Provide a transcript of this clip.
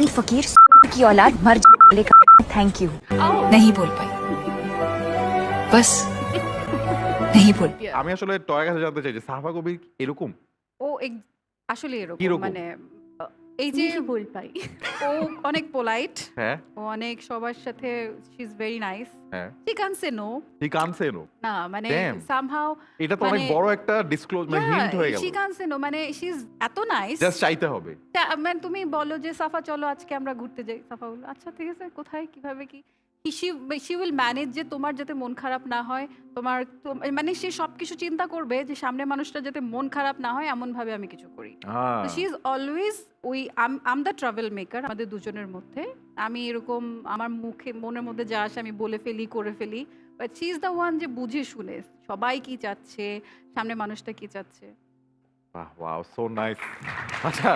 फकीर की औलाद मर थैंक यू नहीं बोल पाई बस नहीं बोल আমি আসলে টয়ের কাছে জানতে চাই যে সাফা কবির এরকম ও আসলে এরকম কিরকম? মানে এই যে नहीं बोल पाई ও অনেক পোলাইট, হ্যাঁ ও অনেক সবার সাথে শি ইজ ভেরি নাইস, হ্যাঁ শি ক্যান সে নো। হি কান সে নো না মানে Damn. সামহাউ এটা তো অনেক মানে- বড় একটা ডিসক্লোজ মানে হিন্ট হয়ে গেল শি ক্যান সে নো মানে শি ইজ এত নাইস। জাস্ট চাইতে হবে মানে তুমি বলো যে সাফা চলো আজকে আমরা ঘুরতে যাই, সাফা বললো আচ্ছা ঠিক আছে কোথায় কিভাবে কি শি উইল ম্যানেজ যে তোমার যাতে মন খারাপ না হয়, তোমার মানে সে সবকিছু চিন্তা করবে যে সামনে মানুষটা যাতে মন খারাপ না হয় এমন ভাবে আমি কিছু করি। হ্যাঁ she is always um the travel maker আমাদের দুজনের মধ্যে। আমি এরকম আমার মুখে মনের মধ্যে যা আসে আমি বলে ফেলি করে ফেলি, but she is the one যে বুঝে শুনে সবাই কি চাচ্ছে, সামনে মানুষটা কি চাচ্ছে। ওয়াও সো নাইস আচ্ছা